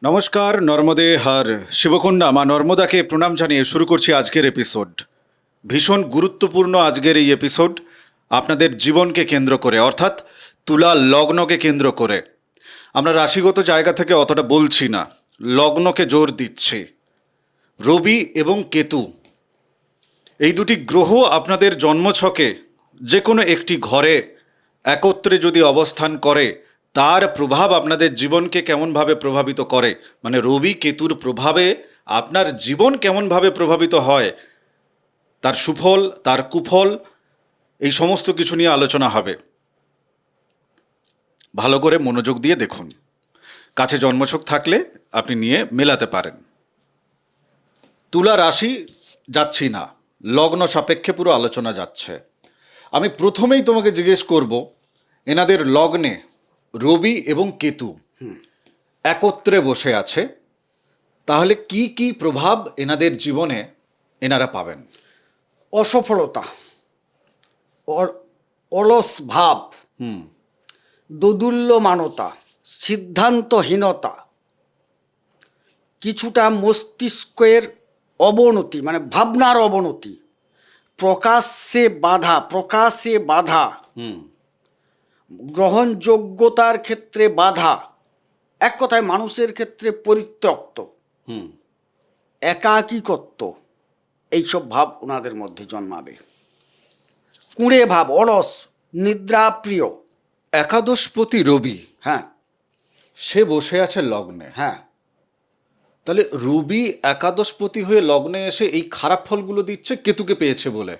নমস্কার, নর্মদে হর শিবকুণ্ডা মা নর্মদাকে প্রণাম জানিয়ে শুরু করছি আজকের এপিসোড। ভীষণ গুরুত্বপূর্ণ আজকের এই এপিসোড আপনাদের জীবনকে কেন্দ্র করে, অর্থাৎ তুলা লগ্নকে কেন্দ্র করে। আমরা রাশিগত জায়গা থেকে অতটা বলছি না, লগ্নকে জোর দিচ্ছি। রবি এবং কেতু এই দুটি গ্রহ আপনাদের জন্মছকে যে কোনো একটি ঘরে একত্রে যদি অবস্থান করে, তার প্রভাব আপনাদের জীবনকে কেমনভাবে প্রভাবিত করে, মানে রবি কেতুর প্রভাবে আপনার জীবন কেমনভাবে প্রভাবিত হয়, তার সুফল তার কুফল এই সমস্ত কিছু নিয়ে আলোচনা হবে। ভালো করে মনোযোগ দিয়ে দেখুন। কাছে জন্মছক থাকলে আপনি নিয়ে মেলাতে পারেন। তুলা রাশি যাচ্ছি না, লগ্ন সাপেক্ষে পুরো আলোচনা যাচ্ছে। আমি প্রথমেই তোমাকে জিজ্ঞেস করব, এনাদের লগ্নে রবি এবং কেতু একত্রে বসে আছে, তাহলে কি কি প্রভাব এনাদের জীবনে এনারা পাবেন? অসফলতা, অলস ভাব, দোদুল্যমানতা, সিদ্ধান্তহীনতা, কিছুটা মস্তিষ্কের অবনতি, মানে ভাবনার অবনতি, প্রকাশে বাধা, গ্রহণযোগ্যতার ক্ষেত্রে বাধা, এক কথায় মানুষের ক্ষেত্রে পরিত্যক্ত, একাকিকত্ব, এইসব ভাব ওনাদের মধ্যে জন্মাবে। কুঁড়ে ভাব, অলস, নিদ্রাপ্রিয়। একাদশপতি রবি, হ্যাঁ সে বসে আছে লগ্নে। হ্যাঁ তাহলে রবি একাদশপতি হয়ে লগ্নে এসে এই খারাপ ফলগুলো দিচ্ছে কেতুকে পেয়েছে বলে?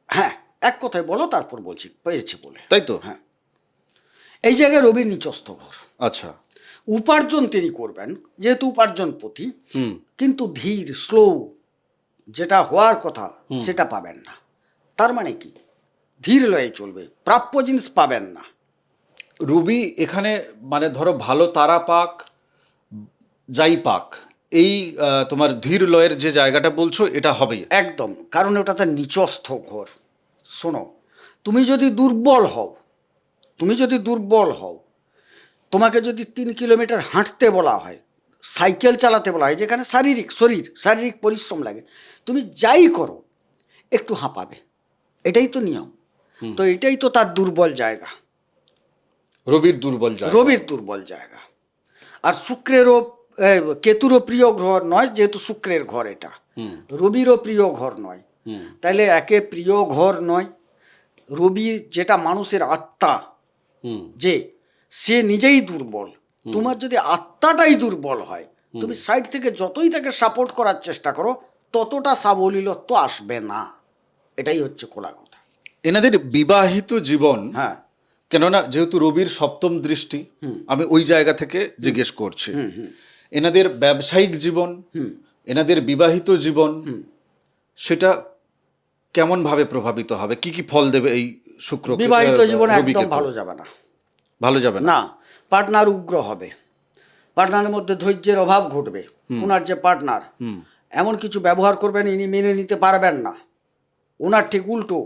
হ্যাঁ, এক কথায় বলো, তারপর বলছি পেয়েছে বলে। তাই তো? হ্যাঁ, এই জায়গায় রবির নিচস্থ ঘর। আচ্ছা। উপার্জন তিনি করবেন, যেহেতু উপার্জনপতি, কিন্তু ধীর, স্লো, যেটা হওয়ার কথা সেটা পাবেন না। তার মানে কি, ধীর লয়ে চলবে, প্রাপ্য জিনিস পাবেন না। রবি এখানে মানে ধরো ভালো তারা পাক, যাই পাক, এই তোমার ধীর লয়ের যে জায়গাটা বলছো এটা হবেই। একদম, কারণ ওটা তার নিচস্থ ঘর। শোনো, তুমি যদি দুর্বল হও, তোমাকে যদি 3 কিলোমিটার হাঁটতে বলা হয়, সাইকেল চালাতে বলা হয়, যেখানে শারীরিক পরিশ্রম লাগে, তুমি যাই করো একটু হাঁপাবে, এটাই তো নিয়ম। তো এটাই তো তার দুর্বল জায়গা, রবির দুর্বল জায়গা। আর কেতুরও প্রিয় ঘর নয়, যেহেতু শুক্রের ঘর এটা, রবিরও প্রিয় ঘর নয়। তাইলে একে প্রিয় ঘর নয়। রবি যেটা মানুষের আত্মা, যে সে নিজেই দুর্বল। তোমার যদি আত্মাটাই দুর্বল হয়, তুমি সাইড থেকে যতই তাকে সাপোর্ট করার চেষ্টা করো, ততটা সাবলীলত্ব আসবে না। এটাই হচ্ছে খোলা কথা। এনাদের বিবাহিত জীবন, হ্যাঁ, কেননা যেহেতু রবির সপ্তম দৃষ্টি, আমি ওই জায়গা থেকে জিজ্ঞেস করছি। এনাদের ব্যবসায়িক জীবন, এনাদের বিবাহিত জীবন, সেটা কেমন ভাবে প্রভাবিত হবে? কি কি ফল দেবে এই শুক্র? বিবাহিত জীবন একদম ভালো যাবে না। না, পার্টনার উগ্র হবে, পার্টনারের মধ্যে ধৈর্যের অভাব ঘটবে। ওনার যে পার্টনার এমন কিছু ব্যবহার করবেন ইনি মেনে নিতে পারবেন না। ওনার ঠিক উল্টো,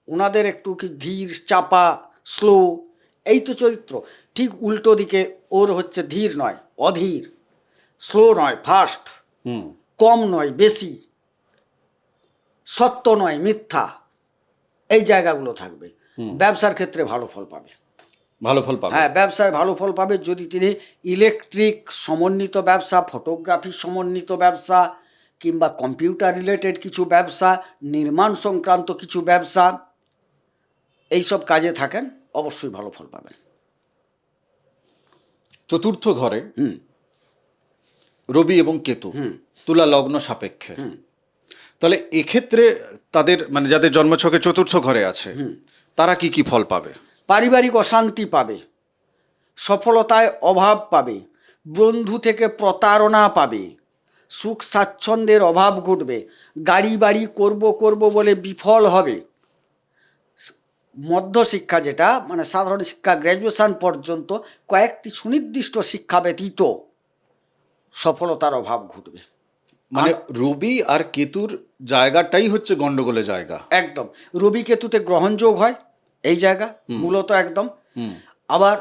ওনাদের একটু কি ধীর, চাপা, স্লো, এই তো চরিত্র। ঠিক উল্টো দিকে ওর হচ্ছে ধীর নয় অধীর, স্লো নয় ফাস্ট, কম নয় বেশি, সত্য নয় মিথ্যা, এই জায়গাগুলো থাকবে। ব্যবসার ক্ষেত্রে ভালো ফল পাবে। হ্যাঁ, ব্যবসায় ভালো ফল পাবে যদি তিনি ইলেকট্রিক সমন্বিত ব্যবসা, ফটোগ্রাফি সমন্বিত ব্যবসা, কিংবা কম্পিউটার রিলেটেড কিছু ব্যবসা, নির্মাণ সংক্রান্ত কিছু ব্যবসা, এইসব কাজে থাকেন, অবশ্যই ভালো ফল পাবেন। চতুর্থ ঘরে রবি এবং কেতু, তুলা লগ্ন সাপেক্ষে। তাহলে এক্ষেত্রে তাদের মানে যাদের জন্মছকে চতুর্থ ঘরে আছে, তারা কি কি ফল পাবে? পারিবারিক অশান্তি পাবে, সফলতায় অভাব পাবে, বন্ধু থেকে প্রতারণা পাবে, সুখ স্বাচ্ছন্দ্যের অভাব ঘটবে, গাড়ি বাড়ি করব বলে বিফল হবে। মধ্যশিক্ষা, যেটা মানে সাধারণ শিক্ষা গ্র্যাজুয়েশন পর্যন্ত, কয়েকটি সুনির্দিষ্ট শিক্ষা ব্যতীত সফলতার অভাব ঘটবে। মানে রবি আর কেতুর জায়গাটাই হচ্ছে গন্ডগোলের জায়গা। একদম, রবি কেতুতে গ্রহণযোগ হয় এই জায়গা মূলত একদম। আবার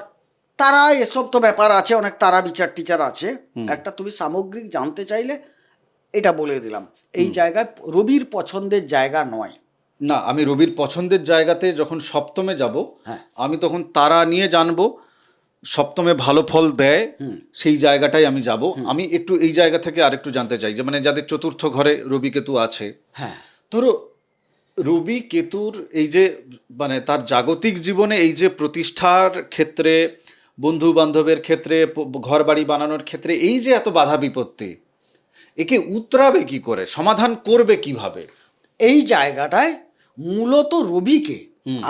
তারা এসব তো ব্যাপার আছে, অনেক তারা বিচার টিচার আছে। একটা তুমি সামগ্রিক জানতে চাইলে এটা বলে দিলাম, এই জায়গায় রবির পছন্দের জায়গা নয়। না, আমি রবির পছন্দের জায়গাতে যখন সপ্তমে যাব, হ্যাঁ। আমি তখন তারা নিয়ে জানবো, সপ্তমে ভালো ফল দেয় সেই জায়গাটাই আমি যাব। আমি একটু এই জায়গা থেকে আরেকটু জানতে চাই যে মানে যাদের চতুর্থ ঘরে রবি কেতু আছে, হ্যাঁ, ধরো রবি কেতুর এই যে মানে তার জাগতিক জীবনে এই যে প্রতিষ্ঠার ক্ষেত্রে, বন্ধু বান্ধবের ক্ষেত্রে, ঘর বাড়ি বানানোর ক্ষেত্রে এই যে এত বাধা বিপত্তি, একে উতরাবে কি করে, সমাধান করবে কিভাবে? এই জায়গাটায় মূলত রবিকে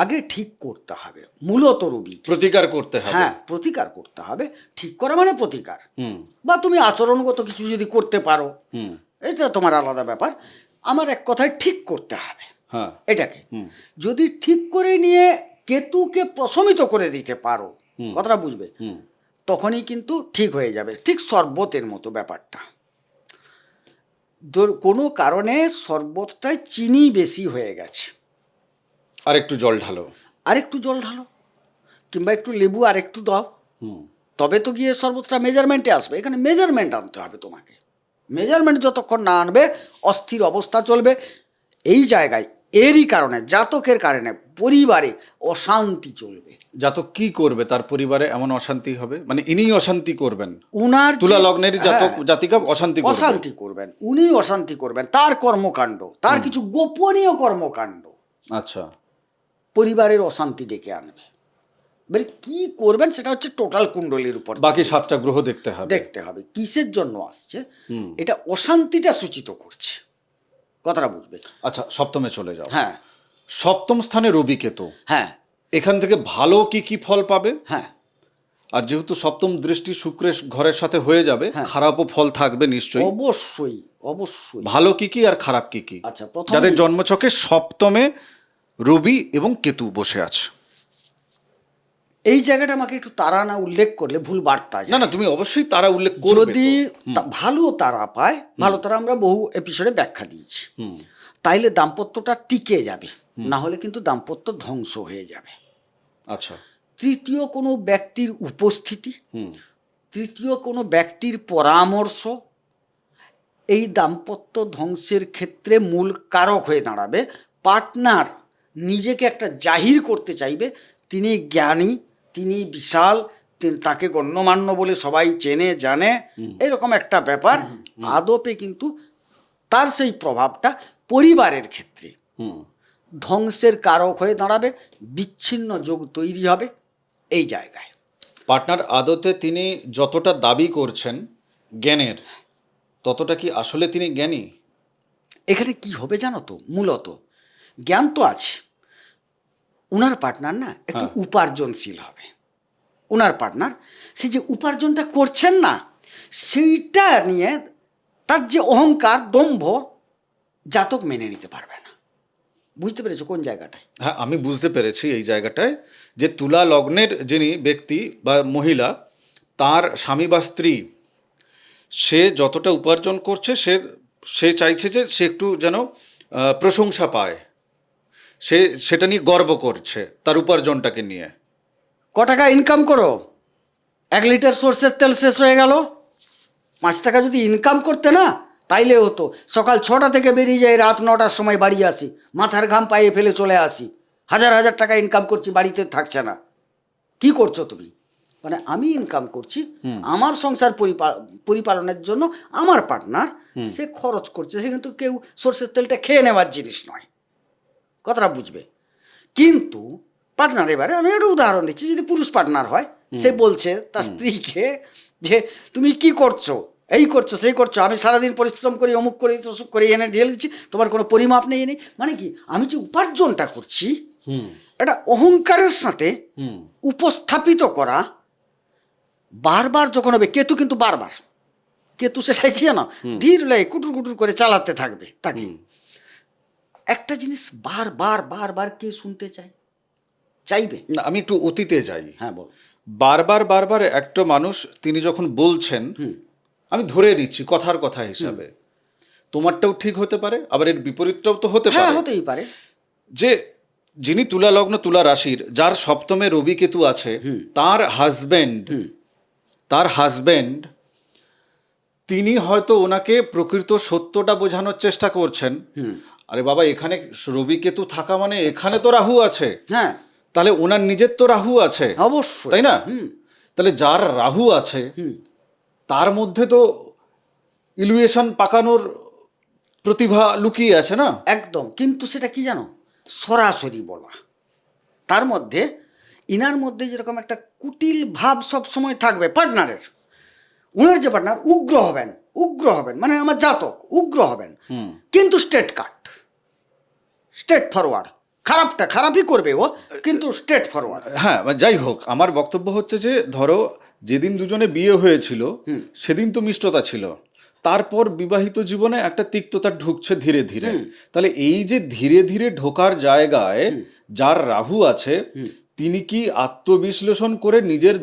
আগে ঠিক করতে হবে। মূলত রবি প্রতিকার করতে হবে। হ্যাঁ, প্রতিকার করতে হবে। ঠিক করা মানে প্রতিকার, হুম বা তুমি আচরণগত কিছু যদি করতে পারো, হুম এটা তোমার আলাদা ব্যাপার। আমার এক কথায় ঠিক করতে হবে হ্যাঁ এটাকে। যদি ঠিক করে নিয়ে কেতুকে প্রশমিত করে দিতে পারো, কথাটা বুঝবে, হুম তখনই কিন্তু ঠিক হয়ে যাবে। ঠিক শরবতের মতো ব্যাপারটা, কোনো কারণে শরবতটায় চিনি বেশি হয়ে গেছে, আর একটু জল ঢালো। আরেকটু জল ঢালো, কিংবা একটু লেবু আর একটু দাও, হুম তবে তো গিয়ে শরবতটা মেজারমেন্টে আসবে। এখানে মেজারমেন্ট আনতে হবে তোমাকে। মেজারমেন্ট যতক্ষণ না আনবে অস্থির অবস্থা চলবে। এই জায়গায় এরই কারণে, জাতকের কারণে পরিবারে অশান্তি চলবে। জাতক কি করবে তার পরিবারে এমন অশান্তি হবে? মানে ইনিই অশান্তি করবেন, উনার তুলা লগ্নের জাতক জাতিকা অশান্তি করবে। অশান্তি করবেন, উনি অশান্তি করবেন। তার কর্মকাণ্ড, তার কিছু গোপনীয় কর্মকাণ্ড আচ্ছা, পরিবারের অশান্তি ডেকে আনবে। এবারে কি করবেন সেটা হচ্ছে টোটাল কুণ্ডলীর উপর বাকি 7টা গ্রহ দেখতে হবে। দেখতে হবে কিসের জন্য আসছে। এটা অশান্তিটা সূচিত করছে, কথাটা বুঝবে। আচ্ছা, সপ্তমে চলে যাও। হ্যাঁ সপ্তম স্থানে রবি কেতু, হ্যাঁ এখান থেকে ভালো কি কি ফল পাবে? হ্যাঁ আর যেহেতু সপ্তম দৃষ্টি শুক্রের ঘরের সাথে হয়ে যাবে, খারাপও ফল থাকবে নিশ্চয়ই। অবশ্যই অবশ্যই। ভালো কি কি আর খারাপ কি কি? আচ্ছা, প্রথম যাদের জন্মছকে সপ্তমে রবি এবং কেতু বসে আছে, এই জায়গাটা আমাকে একটু তারা না উল্লেখ করলে ভুল বার্তা যায়। না না, তুমি অবশ্যই তারা উল্লেখ করবে। যদি ভালো তারা পায়, ভালো তারা আমরা বহু এপিসোডে ব্যাখ্যা দিয়েছি, তাইলে দাম্পত্যটা টিকে যাবে, না হলে কিন্তু দাম্পত্য ধ্বংস হয়ে যাবে। আচ্ছা, তৃতীয় কোনো ব্যক্তির উপস্থিতি, তৃতীয় কোনো ব্যক্তির পরামর্শ এই দাম্পত্য ধ্বংসের ক্ষেত্রে মূল কারক হয়ে দাঁড়াবে। পার্টনার নিজেকে একটা জাহির করতে চাইবে, তিনি জ্ঞানী, তিনি বিশাল, তাকে গণ্যমান্য বলে সবাই চেনে জানে, এরকম একটা ব্যাপার। আদপে কিন্তু তার সেই প্রভাবটা পরিবারের ক্ষেত্রে ধ্বংসের কারক হয়ে দাঁড়াবে, বিচ্ছিন্ন যোগ তৈরি হবে এই জায়গায়। পার্টনার আদতে তিনি যতটা দাবি করছেন জ্ঞানের, ততটা কি আসলে তিনি জ্ঞানী? এখানে কি হবে জানো তো, মূলত জ্ঞান তো আছে, উনার পার্টনার না একটু উপার্জনশীল হবে। উনার পার্টনার সে যে উপার্জনটা করছেন না, সেইটা নিয়ে তার যে অহংকার দম্ভ, জাতক মেনে নিতে পারবে না। বুঝতে পেরেছো কোন জায়গাটায়? হ্যাঁ, আমি বুঝতে পেরেছি এই জায়গাটায়, যে তুলা লগ্নের যিনি ব্যক্তি বা মহিলা, তার স্বামী বা স্ত্রী, সে যতটা উপার্জন করছে সে চাইছে যে সে একটু যেন প্রশংসা পায়, সে সেটা নিয়ে গর্ব করছে তার উপার্জনটাকে নিয়ে। ক টাকা ইনকাম করো, 1 লিটার সর্ষের তেল শেষ হয়ে গেল, 5 টাকা যদি ইনকাম করতে না, তাইলে হতো সকাল 6টা থেকে বেরিয়ে যাই, রাত 9টার সময় বাড়ি আসি, মাথার ঘাম পায়ে ফেলে চলে আসি, হাজার হাজার টাকা ইনকাম করছি, বাড়িতে থাকছে না। কি করছো তুমি? মানে আমি ইনকাম করছি, আমার সংসার পরিপালনের জন্য আমার পার্টনার সে খরচ করছে, সে কিন্তু কেউ সর্ষের তেলটা খেয়ে নেওয়ার জিনিস নয়, কথাটা বুঝবে। কিন্তু পার্টনার, এবারে আমি একটা উদাহরণ দিচ্ছি, যদি পুরুষ পার্টনার হয়, সে বলছে তার স্ত্রীকে যে তুমি কি করছো, এই করছো সেই করছো, আমি সারাদিন পরিশ্রম করি, অমুক করি তসুক করি, এনে ঢেলে দিচ্ছি, তোমার কোনো পরিমাপ নেই নেই। মানে কি, আমি যে উপার্জনটা করছি এটা অহংকারের সাথে উপস্থাপিত করা, বারবার যখন হবে, কেতু কিন্তু বারবার, কেতু সেটাই কি না ধীর লাই কুটুর কুটুর করে চালাতে থাকবে তাকে। একটা জিনিস বারবার বারবার কে শুনতে চাইবে না, আমি একটু অতীতে যাই। হ্যাঁ বল। বারবার বারবার একটা মানুষ তিনি যখন বলছেন, আমি ধরে নিচ্ছি কথার কথা হিসাবে, তোমারটাও ঠিক হতে পারে, আবার এর বিপরীতটাও তো হতে হ্যাঁ, পারে, হতেই পারে। যে যিনি তুলা লগ্ন তুলা রাশির, যার সপ্তমে রবি কেতু আছে, তার হাজবেন্ড তিনি হয়তো ওনাকে প্রকৃত সত্যটা বোঝানোর চেষ্টা করছেন। আরে বাবা, এখানে রবি কেতু থাকা মানে এখানে তো রাহু আছে, হ্যাঁ তাহলে ওনার নিজের তো রাহু আছে, অবশ্যই, তাই না? তাহলে যার রাহু আছে তার মধ্যে তো ইলুয়েশন পাকানোর প্রতিভা লুকিয়ে আছে না? একদম। কিন্তু সেটা কি জানো, সরাসরি বলা। তার মধ্যে ইনার মধ্যে যেরকম একটা কুটিল ভাব সব সময় থাকবে পার্টনারের, উনার যে পার্টনার উগ্র হবেন মানে আমার জাতক উগ্র হবেন, কিন্তু স্ট্রেট কাট, স্ট্রেট ফরওয়ার্ড। খারাপটা খারাপই করবে ও, কিন্তু স্ট্রেট ফরওয়ার্ড। হ্যাঁ, যাই হোক, আমার বক্তব্য হচ্ছে যে ধরো যেদিন দুজনে বিয়ে হয়েছিল সেদিন তো মিষ্টতা ছিল, তারপর বিবাহিত জীবনে একটা তিক্ততা ঢুকছে ধীরে ধীরে। তাহলে এই যে ধীরে ধীরে ঢোকার জায়গায় যার রাহু আছে, তিনি কি আত্মবিশ্লেষণ করে নিজের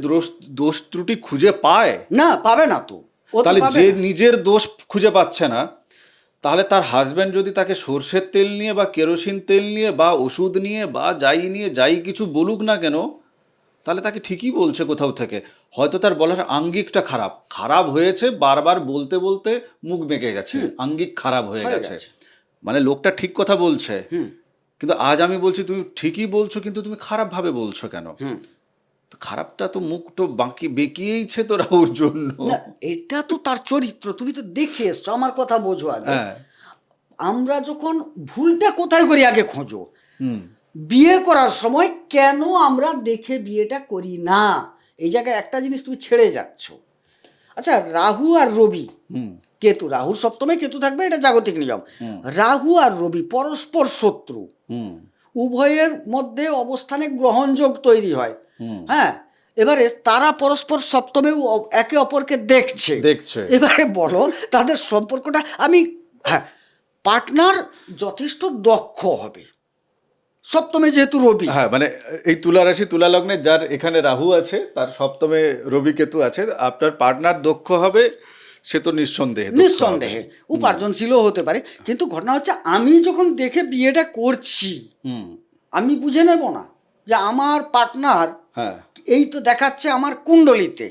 দোষ ত্রুটি খুঁজে পায়? না, পাবে না তো। তাহলে যে নিজের দোষ খুঁজে পাচ্ছে না, তাহলে তার হাজব্যান্ড যদি তাকে সর্ষের তেল নিয়ে বা কেরোসিন তেল নিয়ে বা ওষুধ নিয়ে বা যাই কিছু বলুক না কেন, তাহলে তাকে ঠিকই বলছে কোথাও থেকে। হয়তো তার বলার আঙ্গিকটা খারাপ হয়েছে, বারবার বলতে বলতে মুখ বেঁকে গেছে, আঙ্গিক খারাপ হয়ে গেছে, মানে লোকটা ঠিক কথা বলছে, কিন্তু আজ আমি বলছি তুমি ঠিকই বলছো, কিন্তু তুমি খারাপভাবে বলছো কেন? খারাপটা তো মুখ তো বেঁকিয়েইছে তো রাহুর জন্য। এটা তো তার চরিত্র, তুমি তো দেখে এসছো, আমার কথা বোঝো আগে। আমরা যখন ভুলটা কোথায় করি আগে খোঁজো। বিয়ে করার সময় কেন আমরা দেখে বিয়েটা করি না, এই জায়গায় একটা জিনিস তুমি ছেড়ে যাচ্ছ। আচ্ছা, রাহু আর রবি, কেতু, রাহুর সপ্তমে কেতু থাকবে, এটা জাগতিক নিয়ম। রাহু আর রবি পরস্পর শত্রু, উভয়ের মধ্যে অবস্থানে গ্রহণযোগ তৈরি হয়। হ্যাঁ, এবারে তারা পরস্পর সপ্তমেও একে অপরকে দেখছে। এবারে বলো তাদের সম্পর্কটা, হ্যাঁ, পার্টনার যথেষ্ট দক্ষ হবে, সপ্তমে যেহেতু রবি। হ্যাঁ, মানে এই তুলা রাশি তুলা লগ্নে যার এখানে রাহু আছে, তার সপ্তমে রবি কেতু আছে, আপনার পার্টনার দক্ষ হবে, সে তো নিঃসন্দেহে উপার্জনশীলও হতে পারে। কিন্তু ঘটনা হচ্ছে, আমি যখন দেখে বিয়েটা করছি, আমি বুঝে নেব না যে আমার পার্টনার এই তো দেখাচ্ছে আমার কুণ্ডলিতে,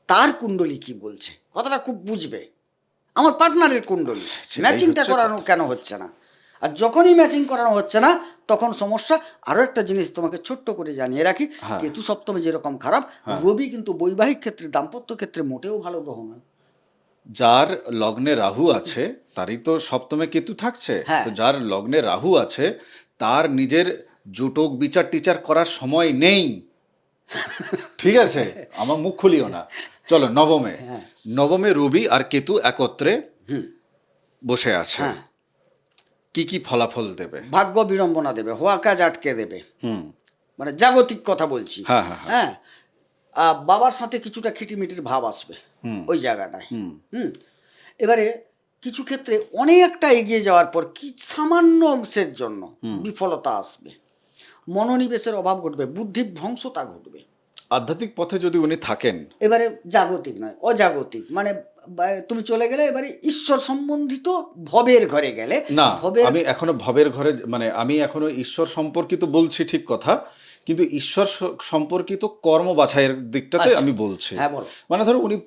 তার কুণ্ডলী কি বলছে, কথাটা খুব বুঝবে। আমার পার্টনারের কুণ্ডলী ম্যাচিংটা করানো কেন হচ্ছে না? আর যখনই ম্যাচিং করানো হচ্ছে না, তখন সমস্যা। আরো একটা জিনিস তোমাকে ছোট্ট করে জানিয়ে রাখি, কেতু সপ্তমে যেরকম খারাপ, রবি কিন্তু বৈবাহিক ক্ষেত্রে, দাম্পত্য ক্ষেত্রে মোটেও ভালো গ্রহ নয়। যার লগ্নে রাহু আছে তারই তো সপ্তমে কেতু থাকছে। তো যার লগ্নে রাহু আছে তার নিজের জোটক বিচার টিচার করার সময় নেই। ঠিক আছে, আমার মুখ খুলিও না। চলো নবমে রবি আর কেতু একত্রে বসে আছে, কি কি ফলাফল দেবে? ভাগ্য বিড়ম্বনা দেবে, হওয়া কাজ আটকে দেবে। মানে জাগতিক কথা বলছি। হ্যাঁ, বাবার সাথে কিছুটা খিটিমিটির ভাব আসবে ওই জায়গাটায়। এবারে কিছু ক্ষেত্রে অনেকটা এগিয়ে যাওয়ার পর কি সামান্য অংশের জন্য বিফলতা আসবে, মনোনিবেশের অভাব ঘটবে, বুদ্ধিভ্রংশতা ঘটবে। আধ্যাত্মিক পথে যদি উনি থাকেন, এবারে জাগতিক নয়, অজাগতিক, মানে তুমি চলে গেলে এবারে ঈশ্বর সম্বন্ধিত ভবের ঘরে গেলে না। আমি এখনো ভবের ঘরে, মানে আমি এখনো ঈশ্বর সম্পর্কিত বলছি ঠিক কথা, কিন্তু ঈশ্বর সম্পর্কিত কর্ম বাছাইয়ের দিকটাতে আমি বলছি। মানে ধরো উনি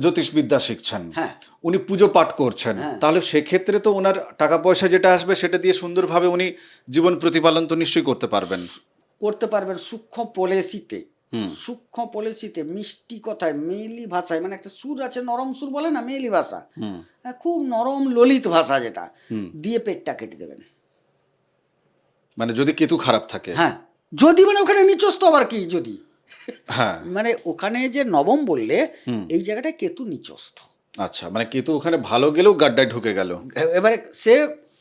জ্যোতিষবিদ্যা শিখছেন, উনি পুজো পাঠ করছেন, তাহলে সেক্ষেত্রে তো ওনার টাকা পয়সা যেটা আসবে সেটা দিয়ে সুন্দরভাবে উনি জীবন প্রতিপালন তো নিশ্চয়ই করতে পারবেন। সূক্ষ্ম পলিসিতে মিষ্টি কথায়, মেয়েলি ভাষায়, মানে একটা সুর আছে, নরম সুর বলে না, মেয়েলি ভাষা, খুব নরম ললিত ভাষা, যেটা দিয়ে পেটটা কেটে দেবেন। মানে যদি কেতু খারাপ থাকে, যদি, মানে ওখানে নিচস্ত আবার কি, যদি মানে ওখানে যে নবম বললে, এই জায়গাটায় কেতু নিচস্ত। আচ্ছা, মানে কেতু ওখানে ভালো গেলেও গাড্ডায় ঢুকে গেল। এবারে সে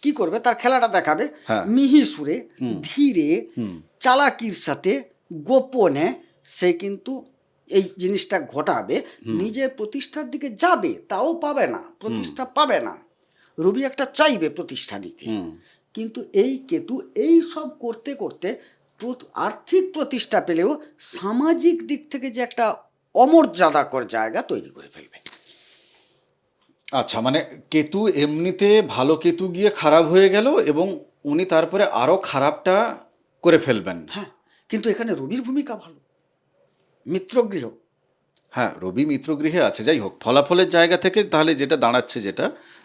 কি করবে, তার খেলাটা দেখাবে মিহি সুরে, ধীরে, চালাকির সাথে, গোপনে সে কিন্তু এই জিনিসটা ঘটাবে, নিজের প্রতিষ্ঠার দিকে যাবে, তাও পাবে না, প্রতিষ্ঠা পাবে না। রবি একটা চাইবে প্রতিষ্ঠা নিতে, কিন্তু এই কেতু এই সব করতে করতে আর্থিক প্রতিষ্ঠা পেলেও সামাজিক দিক থেকে যে একটা অমর্যাদাকর জায়গা তৈরি করে ফেলবে। আচ্ছা, মানে কেতু এমনিতে ভালো কেতু গিয়ে খারাপ হয়ে গেল, এবং উনি তারপরে আরো খারাপটা করে ফেলবেন। হ্যাঁ, কিন্তু এখানে রবির ভূমিকা ভালো, মিত্রগৃহ। হ্যাঁ, রবি মিত্রগৃহে আছে। যাই হোক, ফলাফলের জায়গা থেকে তাহলে যেটা দাঁড়াচ্ছে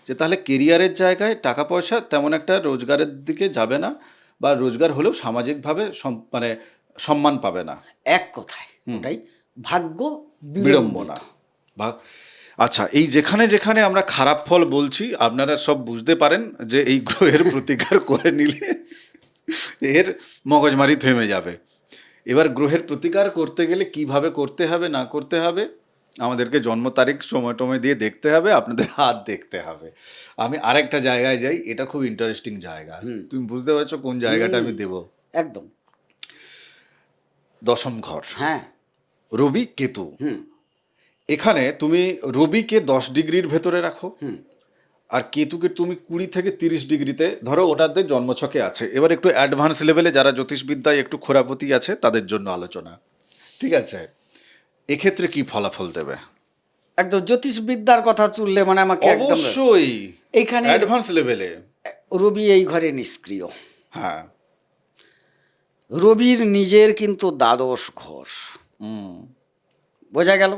যে তাহলে কেরিয়ারের জায়গায় টাকা পয়সা তেমন একটা রোজগারের দিকে যাবে না, বা রোজগার হলেও সামাজিকভাবে মানে সম্মান পাবে না। এক কথায় ওটাই ভাগ্য বিড়ম্বনা। বা আচ্ছা, এই যেখানে যেখানে আমরা খারাপ ফল বলছি আপনারা সব বুঝতে পারেন যে এই গ্রহের প্রতিকার করে নিলে এর মগজমারি থেমে যাবে। এবার গ্রহের প্রতিকার করতে গেলে কিভাবে করতে হবে না করতে হবে আমাদেরকে জন্ম তারিখ সময় টময় দিয়ে দেখতে হবে, আপনাদের হাত দেখতে হবে। আমি আরেকটা জায়গায় যাই, এটা খুব ইন্টারেস্টিং জায়গা। তুমি বুঝতে পারছো কোন জায়গাটা আমি দেব? একদম। দশম ঘর, হ্যাঁ, রবি কেতু। এখানে তুমি রবিকে 10 ডিগ্রির ভেতরে রাখো, আর কেতুকে তুমি 20 থেকে 30 ডিগ্রিতে ধরো, ওটাতে জন্মছকে আছে। এবার একটু অ্যাডভান্স লেভেলে যারা জ্যোতিষবিদ্যায় একটু খোরাপতি আছে তাদের জন্য আলোচনা, ঠিক আছে? এক্ষেত্রে কি ফলাফল দেবে? একদম জ্যোতিষবিদ্যার কথা তুললে মানে আমাকে একদম অবশ্যই এইখানে অ্যাডভান্স লেভেলে। রবি এই ঘরে নিষ্ক্রিয়। হ্যাঁ, রবির নিজের কিন্তু দ্বাদশ ঘর, বোঝা গেল?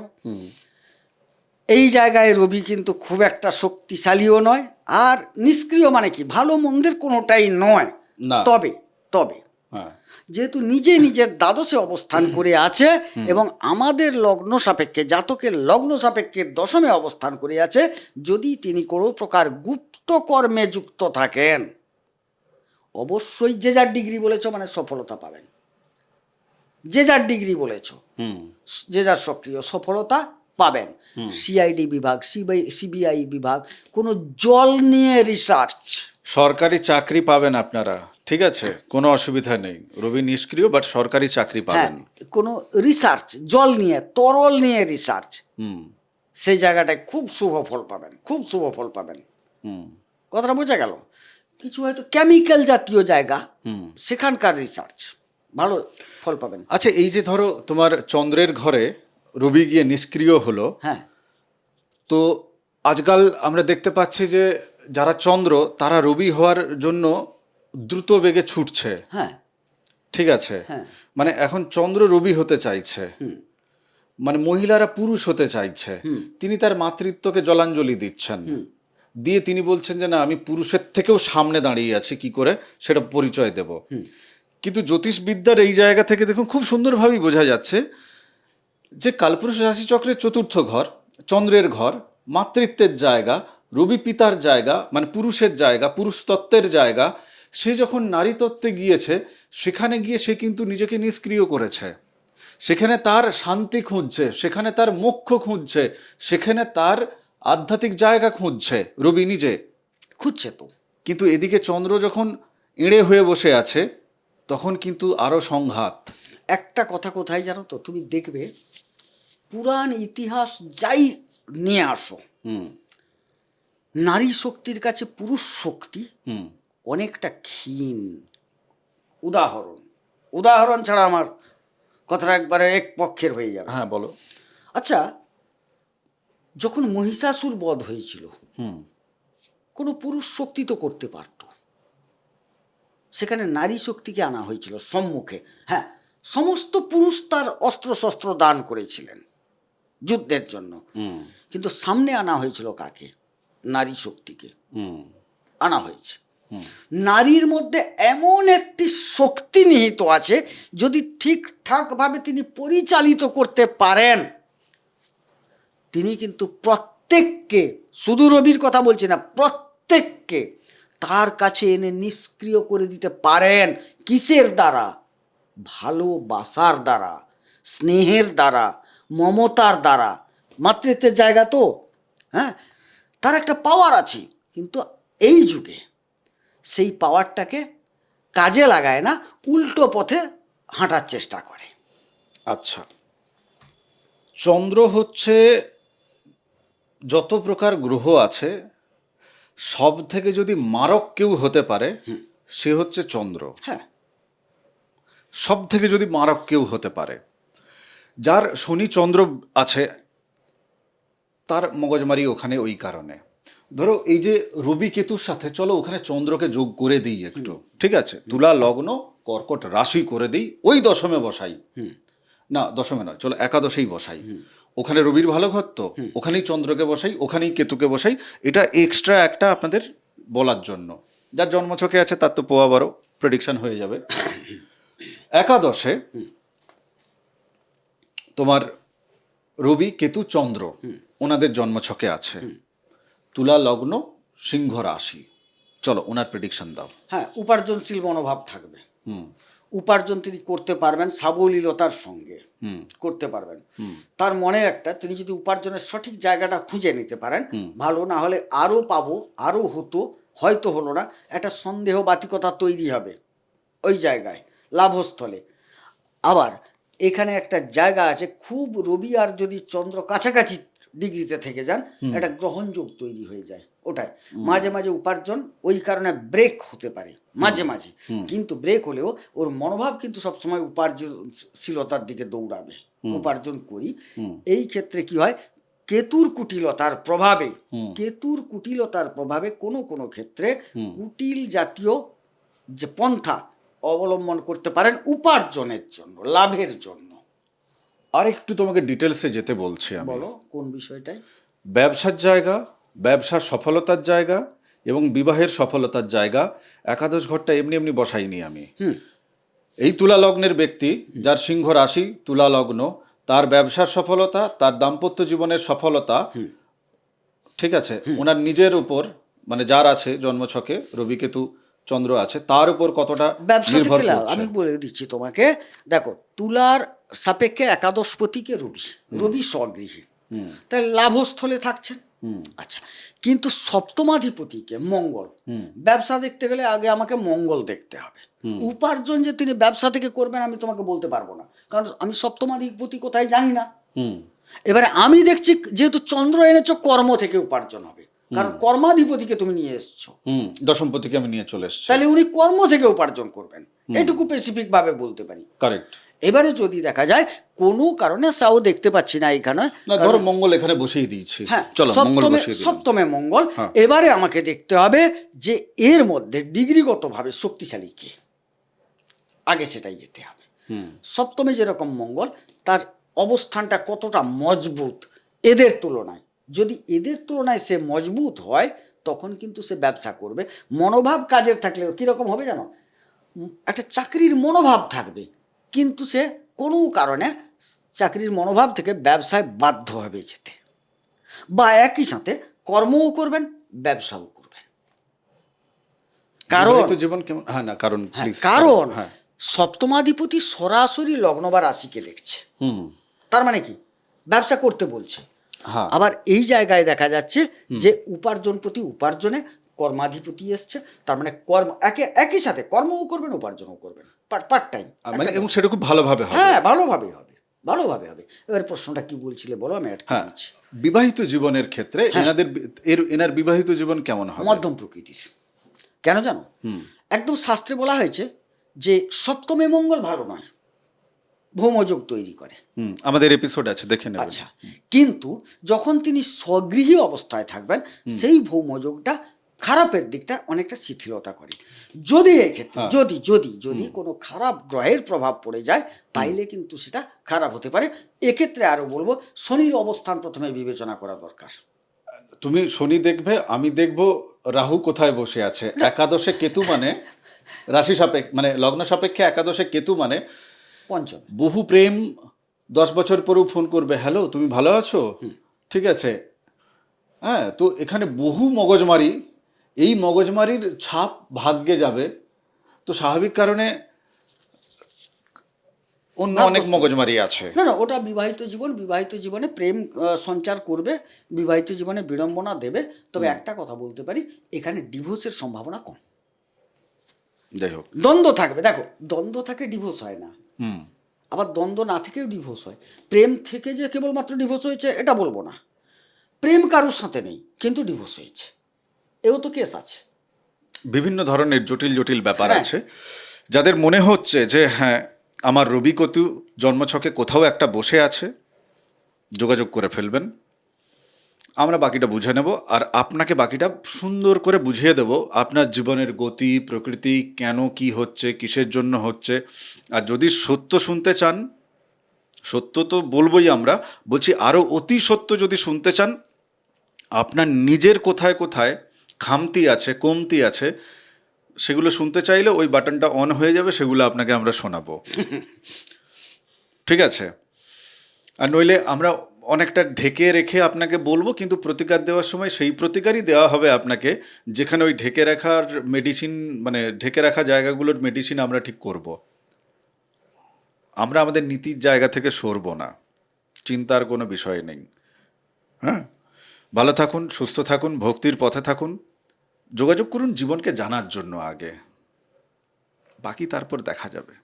এই জায়গায় রবি কিন্তু খুব একটা শক্তিশালীও নয়, আর নিষ্ক্রিয় মানে কি, ভালো মন্দের কোনোটাই নয়। না। তবে তবে হ্যাঁ, যেহেতু নিজে নিজের দ্বাদশে অবস্থান করে আছে এবং আমাদের লগ্ন সাপেক্ষে, জাতকের লগ্ন সাপেক্ষে দশমে অবস্থান করে আছে, যদি তিনি কোনো প্রকার গুপ্ত কর্মে যুক্ত থাকেন, অবশ্যই যে যার ডিগ্রি বলেছ মানে সফলতা পাবেন। যে যার ডিগ্রি বলেছ, যে যার সক্রিয় সফলতা পাবেন। সিআইডি বিভাগ, সিবিআই বিভাগ, কোনো জল নিয়ে রিসার্চ, সরকারি চাকরি পাবেন আপনারা, ঠিক আছে, কোনো অসুবিধা নেই। রবি নিষ্ক্রিয়, বাট সরকারি চাকরি হ্যাঁ, পাবেন। কোনো রিসার্চ, জল নিয়ে, তরল নিয়ে রিসার্চ, সেই জায়গাটায় খুব শুভ ফল পাবেন, খুব শুভ ফল পাবেন। কথাটা বোঝা গেল? কিছু হয়তো কেমিক্যাল জাতীয় জায়গা, সেখানকার রিসার্চ, ভালো ফল পাবেন। আচ্ছা, এই যে ধরো তোমার চন্দ্রের ঘরে রবি গিয়ে নিষ্ক্রিয় হলো, হ্যাঁ, তো আজকাল আমরা দেখতে পাচ্ছি যে যারা চন্দ্র তারা রবি হওয়ার জন্য দ্রুত বেগে ছুটছে। হ্যাঁ, ঠিক আছে, হ্যাঁ, মানে এখন চন্দ্র রবি হতে চাইছে, মানে মহিলারা পুরুষ হতে চাইছে। তিনি তার মাতৃত্বকে জলাঞ্জলি দিচ্ছেন, দিয়ে তিনি বলছেন যে না, আমি পুরুষের থেকেও সামনে দাঁড়িয়ে আছি, কি করে সেটা পরিচয় দেব। কিন্তু জ্যোতিষবিদ্যার এই জায়গা থেকে দেখুন খুব সুন্দরভাবেই বোঝা যাচ্ছে যে কালপুরুষ রাশিচক্রের চতুর্থ ঘর, চন্দ্রের ঘর, মাতৃত্বের জায়গা, রবি পিতার জায়গা, মানে পুরুষের জায়গা, পুরুষ তত্ত্বের জায়গা। সে যখন নারী তত্ত্বে গিয়েছে, সেখানে গিয়ে সে কিন্তু নিজেকে নিষ্ক্রিয় করেছে। সেখানে তার শান্তি খুঁজছে, সেখানে তার মোক্ষ খুঁজছে, সেখানে তার আধ্যাত্মিক জায়গা খুঁজছে, রবি নিজে খুঁজছে তো। কিন্তু এদিকে চন্দ্র যখন এড়ে হয়ে বসে আছে, তখন কিন্তু আরো সংঘাত। একটা কথা কোথায় জানো তো, তুমি দেখবে পুরাণ ইতিহাস যাই নিয়ে আসো, নারী শক্তির কাছে পুরুষ শক্তি অনেকটা ক্ষীণ। উদাহরণ ছাড়া আমার কথাটা একবারে এক পক্ষের হয়ে যাবে। হ্যাঁ, বলো। আচ্ছা, যখন মহিষাসুর বধ হয়েছিল, কোনো পুরুষ শক্তি তো করতে পারত, সেখানে নারী শক্তিকে আনা হয়েছিল সম্মুখে। হ্যাঁ, সমস্ত পুরুষ তার অস্ত্রশস্ত্র দান করেছিলেন যুদ্ধের জন্য, কিন্তু সামনে আনা হয়েছিল কাকে? নারী শক্তিকে আনা হয়েছে। নারীর মধ্যে এমন একটি শক্তি নিহিত আছে, যদি ঠিকঠাকভাবে তিনি পরিচালিত করতে পারেন, তিনি কিন্তু প্রত্যেককে, শুধু রবির কথা বলছি না, প্রত্যেককে তার কাছে এনে নিষ্ক্রিয় করে দিতে পারেন। কিসের দ্বারা? ভালোবাসার দ্বারা, স্নেহের দ্বারা, মমতার দ্বারা। মাতৃত্বের জায়গা তো, হ্যাঁ, তার একটা পাওয়ার আছে, কিন্তু এই যুগে সেই পাওয়ারটাকে কাজে লাগায় না, উল্টো পথে হাঁটার চেষ্টা করে। আচ্ছা, চন্দ্র হচ্ছে যত প্রকার গ্রহ আছে সব থেকে যদি মারক কেউ হতে পারে, সে হচ্ছে চন্দ্র। হ্যাঁ, সব থেকে যদি মারক কেউ হতে পারে, যার শনি চন্দ্র আছে, তার মগজমারি ওখানে ওই কারণে। ধরো এই যে রবি কেতুর সাথে চলো ওখানে চন্দ্রকে যোগ করে দিই একটু, ঠিক আছে, তুলা লগ্ন কর্কট রাশি করে দিই, ওই দশমে বসাই, না দশমে নয়, চলো একাদশেই বসাই, ওখানে রবির ভালো ঘর তো, ওখানেই চন্দ্রকে বসাই, ওখানেই কেতুকে বসাই। এটা এক্সট্রা একটা আপনাদের বলার জন্য, যার জন্মছকে আছে তার তো পোয়া বারো প্রেডিকশন হয়ে যাবে। একাদশে তোমার রবি কেতু চন্দ্র ওনাদের জন্মছকে আছে, তুলা লগ্ন সিংহ রাশি, চলো ওনার প্রেডিকশন দাও। হ্যাঁ, উপার্জনশীল মনোভাব থাকবে, উপার্জন তিনি করতে পারবেন সাবলীলতার সঙ্গে করতে পারবেন। তার মনে একটা, তিনি যদি উপার্জনের সঠিক জায়গাটা খুঁজে নিতে পারেন ভালো, না হলে আরও পাবো, আরও হতো, হয়তো হলো না, একটা সন্দেহ বাতিকতা তৈরি হবে ওই জায়গায় লাভস্থলে। আবার এখানে একটা জায়গা আছে, খুব রবি আর যদি চন্দ্র কাছাকাছি ডিগ্রিতে থেকে যান, একটা গ্রহণযোগ তৈরি হয়ে যায় ওটাই। মাঝে মাঝে উপার্জন ওই কারণে ব্রেক হতে পারে মাঝে মাঝে, কিন্তু ব্রেক হলেও ওর মনোভাব কিন্তু সবসময় উপার্জনশীলতার দিকে দৌড়াবে, উপার্জন করি। এই ক্ষেত্রে কি হয়, কেতুর কুটিলতার প্রভাবে, কেতুর কুটিলতার প্রভাবে কোনো কোনো ক্ষেত্রে কুটিল জাতীয় যে পন্থা অবলম্বন করতে পারেন উপার্জনের জন্য, লাভের জন্য। আর একটু তোমাকে ডিটেলসে যেতে বলছি আমি। বলো কোন বিষয়টাই? ব্যবসার জায়গা, ব্যবসার সফলতার জায়গা এবং বিবাহের সফলতার জায়গা, একাদশ ঘরটা এমনি এমনি বসাইনি আমি। এই তুলা লগ্নের ব্যক্তি যার সিংহ রাশি তুলা লগ্ন, তার ব্যবসার সফলতা, তার দাম্পত্য জীবনের সফলতা, ঠিক আছে, ওনার নিজের উপর মানে যার আছে জন্মছকে রবি কেতু চন্দ্র আছে তার উপর কতটা ব্যবসা নির্ভর থেকে করছে। আমি বলে দিচ্ছি তোমাকে, দেখো তুলার সাপেক্ষে একাদশপতিকে রবি, রবি স্বগৃহী, তাই লাভস্থলে থাকছেন। আচ্ছা, কিন্তু সপ্তমাধিপতিকে মঙ্গল, ব্যবসা দেখতে গেলে আগে আমাকে মঙ্গল দেখতে হবে। উপার্জন যে তিনি ব্যবসা থেকে করবেন আমি তোমাকে বলতে পারবো না, কারণ আমি সপ্তমাধিপতি কোথায় জানি না। এবারে আমি দেখছি যেহেতু চন্দ্র এনেছো, কর্ম থেকে উপার্জন হবে, কারণ কর্মাধিপতিকে তুমি নিয়ে এসছো, দশমপতিকে আমি নিয়ে চলে এসেছি, তাহলে উনি কর্ম থেকে উপার্জন করবেন, এটুকু স্পেসিফিক ভাবে বলতে পারি। কারেক্ট। এবারে যদি দেখা যায় কোনো কারণে সাও দেখতে পাচ্ছি না এখানে, না ধরো মঙ্গল এখানে বসিয়ে দিয়েছি, হ্যাঁ চলো মঙ্গল বসিয়ে দিলাম, সপ্তমে মঙ্গল। এবারে আমাকে দেখতে হবে যে এর মধ্যে ডিগ্রিগতভাবে শক্তিশালী কে, আগে সেটাই যেতে হবে। সপ্তমে যেরকম মঙ্গল, তার অবস্থানটা কতটা মজবুত এদের তুলনায়, যদি এদের তুলনায় সে মজবুত হয় তখন কিন্তু সে ব্যবসা করবে। মনোভাব কাজের থাকলেও কীরকম হবে জানো, একটা চাকরির মনোভাব থাকবে, কিন্তু সে কোনো কারণে চাকরির মনোভাব থেকে ব্যবসায় বাধ্য হবে যেতে, বা একই সাথে কর্মও করবেন ব্যবসাও করবেন। কারণ জীবন কেমন, হ্যাঁ না কারণ কারণ সপ্তমাধিপতি সরাসরি লগ্ন বা রাশিকে দেখছে, তার মানে কি ব্যবসা করতে বলছে। আবার এই জায়গায় দেখা যাচ্ছে যে উপার্জনপতি উপার্জনে কর্মাধিপতি এসছে, তার মানে কর্ম একই সাথে কর্মও করবেন উপার্জনও করবেন, পার্ট টাইম, মানে এবং সেটা খুব ভালোভাবে হবে। হ্যাঁ ভালোভাবে হবে, ভালোভাবে হবে। এবার প্রশ্নটা কি বলছিলে বলো, আমি আটকে দিচ্ছি। বিবাহিত জীবনের ক্ষেত্রে এনার বিবাহিত জীবন কেমন হবে? মধ্যম প্রকৃতির। কেন জানো, একদম শাস্ত্রে বলা হয়েছে যে সপ্তমে মঙ্গল ভালো নয়, ভৌমযোগ তৈরি করে। আমাদের এপিসোড আছে, দেখে নেবেন। আচ্ছা, কিন্তু যখন তিনি স্বগৃহী অবস্থায় থাকবেন সেই ভৌমযোগটা খারাপের দিকটা অনেকটা শিথিলতা করে। যদি এক্ষেত্রে যদি যদি যদি কোনো খারাপ গ্রহের প্রভাব পড়ে যায় তাইলে কিন্তু সেটা খারাপ হতে পারে। এক্ষেত্রে আরো বলবো শনির অবস্থান প্রথমে বিবেচনা করা দরকার। তুমি শনি দেখবে, আমি দেখব রাহু কোথায় বসে আছে। একাদশে কেতু মানে রাশি সাপেক্ষে মানে লগ্ন সাপেক্ষে একাদশে কেতু মানে পঞ্চম। বহু প্রেম 10 বছর পরেও ফোন করবে, হ্যালো তুমি ভালো আছো, ঠিক আছে। হ্যাঁ, তো এখানে বহু মগজমারি, এই মগজমারির ছাপ ভাগ্যে যাবে, তো স্বাভাবিক কারণে অন্য অনেক মগজমারি আছে। না না, ওটা বিবাহিত জীবন, বিবাহিত জীবনে প্রেম সঞ্চার করবে, বিবাহিত জীবনে বিড়ম্বনা দেবে। তবে একটা কথা বলতে পারি, এখানে ডিভোর্সের সম্ভাবনা কম। যাই হোক, দ্বন্দ্ব থাকবে, দেখো দ্বন্দ্ব থাকে ডিভোর্স হয় না, আবার দ্বন্দ্ব না থেকেও ডিভোর্স হয়। প্রেম থেকে যে কেবলমাত্র ডিভোর্স হয়েছে এটা বলবো না, প্রেম কারোর সাথে নেই কিন্তু ডিভোর্স হয়েছে, এও তো কেস আছে। বিভিন্ন ধরনের জটিল জটিল ব্যাপার আছে। যাদের মনে হচ্ছে যে হ্যাঁ আমার রবি কেতু জন্মছকে কোথাও একটা বসে আছে, যোগাযোগ করে ফেলবেন। আমরা বাকিটা বুঝে নেব, আর আপনাকে বাকিটা সুন্দর করে বুঝিয়ে দেব আপনার জীবনের গতি প্রকৃতি কেন কি হচ্ছে কিসের জন্য হচ্ছে। আর যদি সত্য শুনতে চান, সত্য তো বলবোই আমরা, বলছি আরও অতি সত্য যদি শুনতে চান, আপনার নিজের কোথায় কোথায় খামতি আছে কমতি আছে সেগুলো শুনতে চাইলে ওই বাটনটা অন হয়ে যাবে, সেগুলো আপনাকে আমরা শোনাবো। ঠিক আছে? আর নইলে আমরা অনেকটা ঢেকে রেখে আপনাকে বলবো, কিন্তু প্রতিকার দেওয়ার সময় সেই প্রতিকারই দেওয়া হবে আপনাকে, যেখানে ওই ঢেকে রাখার মেডিসিন, মানে ঢেকে রাখা জায়গাগুলোর মেডিসিন আমরা ঠিক করব। আমরা আমাদের নীতির জায়গা থেকে সরবো না, চিন্তার কোনো বিষয় নেই। হ্যাঁ, ভালো থাকুন, সুস্থ থাকুন, ভক্তির পথে থাকুন, যোগাযোগ করুন জীবনকে জানার জন্য আগে, বাকি তারপর দেখা যাবে।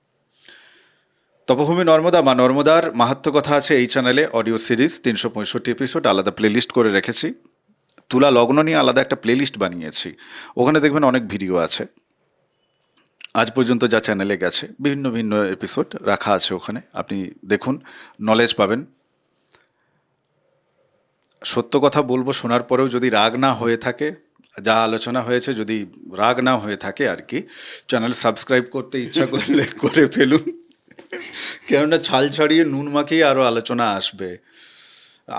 তপভূমি নর্মদা মা নর্মদার মাহাত্ম্য কথা আছে এই চ্যানেলে, অডিও সিরিজ 365 এপিসোড, আলাদা প্লেলিস্ট করে রেখেছি। তুলা লগ্ন নিয়ে আলাদা একটা প্লেলিস্ট বানিয়েছি, ওখানে দেখবেন অনেক ভিডিও আছে। আজ পর্যন্ত যা চ্যানেলে গেছে বিভিন্ন ভিন্ন এপিসোড রাখা আছে ওখানে, আপনি দেখুন, নলেজ পাবেন। সত্য কথা বলবো, শোনার পরেও যদি রাগ না হয়ে থাকে, যা আলোচনা হয়েছে যদি রাগ না হয়ে থাকে আর কি, চ্যানেল সাবস্ক্রাইব করতে ইচ্ছা করলে করে ফেলুন, কেননা ছাল ছাড়িয়ে নুন মাখিয়ে আরো আলোচনা আসবে।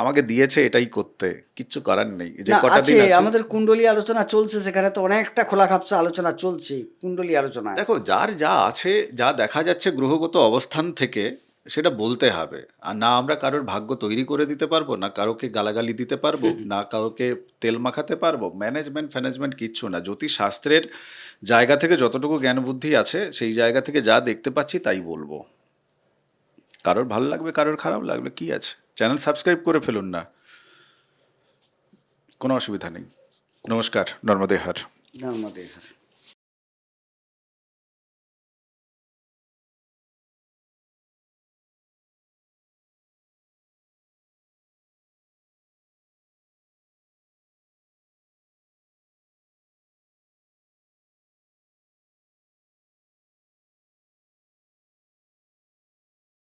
আমাকে দিয়েছে এটাই করতে, কিচ্ছু করার নেই। যে না, কটা দিন আছে আছে, আমাদের কুণ্ডলী আলোচনা চলছে, সেখানে তো অনেকটা খোলা খাপসা আলোচনা চলছে কুণ্ডলী আলোচনা। দেখো যার যা আছে, যা দেখা যাচ্ছে গ্রহগত অবস্থান থেকে, সেটা বলতে হবে। আর না আমরা কারোর ভাগ্য তৈরি করে দিতে পারবো, না কারোকে গালাগালি দিতে পারবো, না কাউকে তেল মাখাতে পারবো, ম্যানেজমেন্ট কিচ্ছু না। জ্যোতিষশাস্ত্রের জায়গা থেকে যতটুকু জ্ঞান বুদ্ধি আছে, সেই জায়গা থেকে যা দেখতে পাচ্ছি তাই বলবো। কারোর ভালো লাগবে, কারোর খারাপ লাগবে, কি আছে, চ্যানেল সাবস্ক্রাইব করে ফেলুন না, কোনো অসুবিধা নেই। নমস্কার, নর্মদে হর। নর্মদে